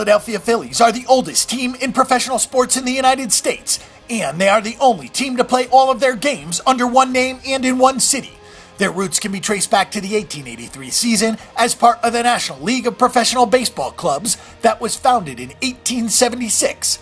Philadelphia Phillies are the oldest team in professional sports in the United States, and they are the only team to play all of their games under one name and in one city. Their roots can be traced back to the 1883 season as part of the National League of Professional Baseball Clubs that was founded in 1876.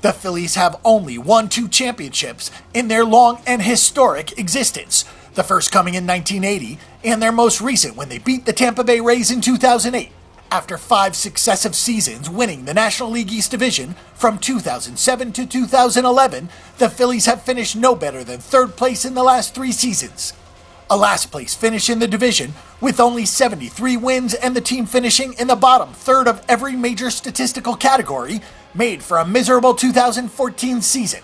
The Phillies have only won 2 championships in their long and historic existence, the first coming in 1980 and their most recent when they beat the Tampa Bay Rays in 2008. After 5 successive seasons winning the National League East Division from 2007 to 2011, the Phillies have finished no better than 3rd place in the last 3 seasons. A last place finish in the division with only 73 wins and the team finishing in the bottom third of every major statistical category made for a miserable 2014 season.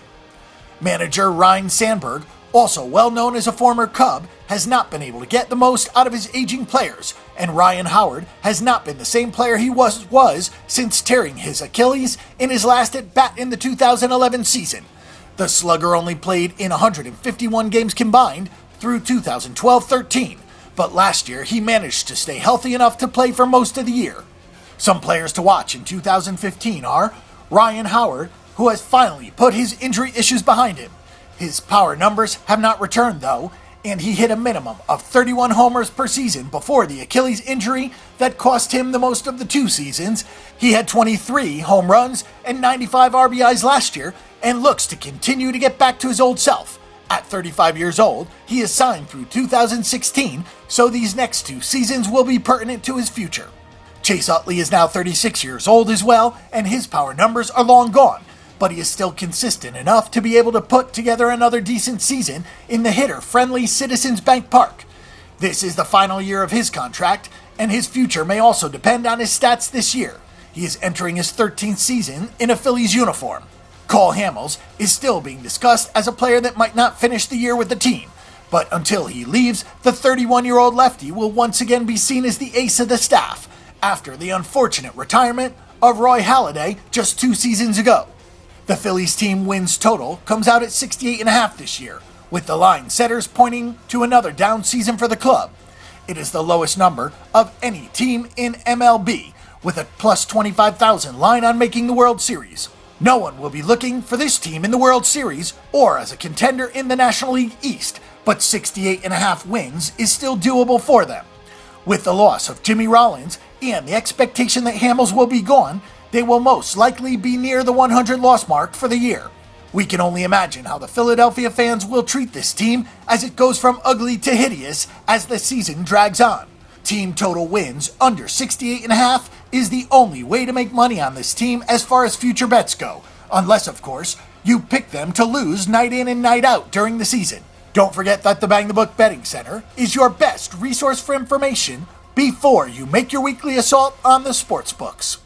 Manager Ryne Sandberg, also well known as a former Cub, has not been able to get the most out of his aging players, and Ryan Howard has not been the same player he was since tearing his Achilles in his last at-bat in the 2011 season. The slugger only played in 151 games combined through 2012-13, but last year he managed to stay healthy enough to play for most of the year. Some players to watch in 2015 are Ryan Howard, who has finally put his injury issues behind him. His power numbers have not returned though, and he hit a minimum of 31 homers per season before the Achilles injury that cost him the most of the 2 seasons. He had 23 home runs and 95 RBIs last year and looks to continue to get back to his old self. At 35 years old, he is signed through 2016, so these next 2 seasons will be pertinent to his future. Chase Utley is now 36 years old as well, and his power numbers are long gone, but he is still consistent enough to be able to put together another decent season in the hitter-friendly Citizens Bank Park. This is the final year of his contract, and his future may also depend on his stats this year. He is entering his 13th season in a Phillies uniform. Cole Hamels is still being discussed as a player that might not finish the year with the team, but until he leaves, the 31-year-old lefty will once again be seen as the ace of the staff, after the unfortunate retirement of Roy Halladay just 2 seasons ago. The Phillies team wins total comes out at 68.5 this year, with the line setters pointing to another down season for the club. It is the lowest number of any team in MLB, with a plus 25,000 line on making the World Series. No one will be looking for this team in the World Series or as a contender in the National League East, but 68.5 wins is still doable for them. With the loss of Jimmy Rollins and the expectation that Hamels will be gone, they will most likely be near the 100 loss mark for the year. We can only imagine how the Philadelphia fans will treat this team as it goes from ugly to hideous as the season drags on. Team total wins under 68.5 is the only way to make money on this team as far as future bets go, unless, of course, you pick them to lose night in and night out during the season. Don't forget that the Bang the Book Betting Center is your best resource for information before you make your weekly assault on the sports books.